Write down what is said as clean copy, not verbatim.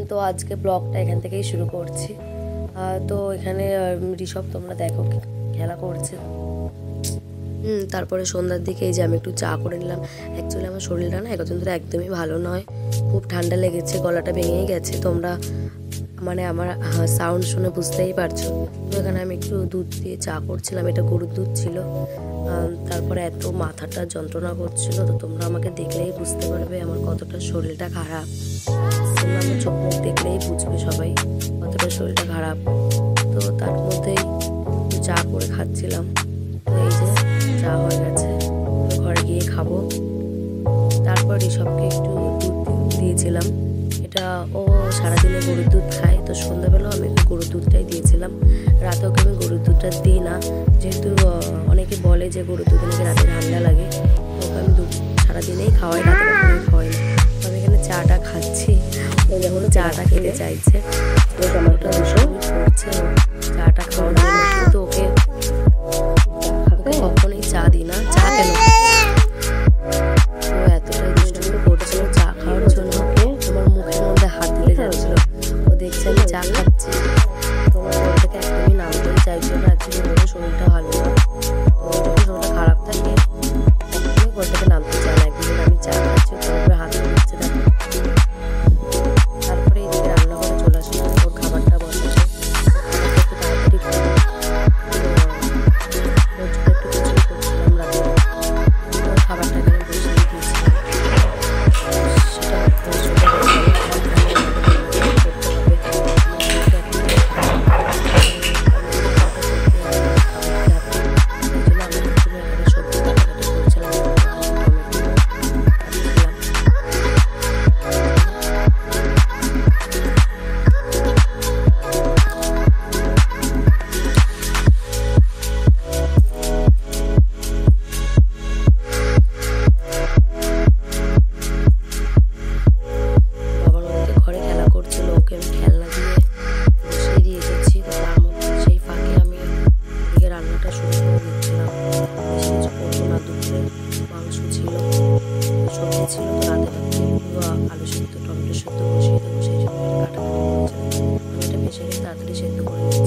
তো আজকে ব্লগটা এখান থেকেই শুরু করছি। তো এখানে ঋষভ তোমরা দেখো খেলা করছে। তারপরে সন্ধ্যার দিকে এই যে আমি একটু চা করে নিলাম। অ্যাকচুয়ালি আমার শরীরটা না এখন ধরে একদমই ভালো নয়, খুব ঠান্ডা লেগেছে, গলাটা ভেঙেই গেছে। তোমরা মানে আমার সাউন্ড শুনে বুঝতেই পারছো। তো এখানে আমি একটু দুধ দিয়ে চা করছিলাম, এটা গরুর দুধ ছিল। তারপরে এত মাথাটা যন্ত্রণা করছিল, তো তোমরা আমাকে দেখলেই বুঝতে পারবে আমার কতটা শরীরটা খারাপ। তোমরা আমার চোখ মুখ দেখলেই বুঝবে সবাই কতটা শরীরটা খারাপ। তো তার মধ্যেই চা করে খাচ্ছিলাম। তো এই যে চা হয়ে গেছে, ঘরে গিয়ে খাবো। তারপর ঋষভকে একটু দুধ দিয়েছিলাম, এটা ও সারাদিনে গরুর দুধ খায়, তো সন্ধ্যাবেলাও আমি একটু গরুর দুধটাই দিয়েছিলাম। রাতে ওকে আমি গরুর দুধটা দিই না, যেহেতু অনেকে বলে যে গরুর দুধে নাকি রাতে ঠান্ডা লাগে। ওকে আমি দুধ সারাদিনেই খাওয়াই, রাতে কখনোই খাওয়াই না। তো আমি এখানে চাটা খাচ্ছি, ও যখন চাটা খেতে চাইছে টমেটো ভীষণ করছে চাটা খাওয়ার জন্য, কিন্তু ওকে কখনোই চা দিই না। চা কেন ও এতটাই দুষ্টুমি করছিল চা খাওয়ার জন্য, আমার মুখের মধ্যে হাত দিতে যাচ্ছিল। ও দেখছে আমি চা খাচ্ছি, তোমার ঘর থেকে একদমই নামতেই চাইছিল না। একদমই ওর শরীরটা ভালো না, তো যখন শরীরটা খারাপ থাকে একদমই ঘর থেকে নামতে চায় না। একদিন আমি চা খাচ্ছি, ওর হাত দিচ্ছে দেখো। তারপরে এইদিকে রান্নাঘরে চলে আসলাম, ওর খাবারটা বসেছে। ছিল তো রাতে আলু সেদ্ধ টমেটো সেদ্ধ বসিয়ে দেবো, সেই জন্য কাটাকাটি করেছিলাম। আমি এটা বেশি তাড়াতাড়ি সেদ্ধ করে নিচ্ছি।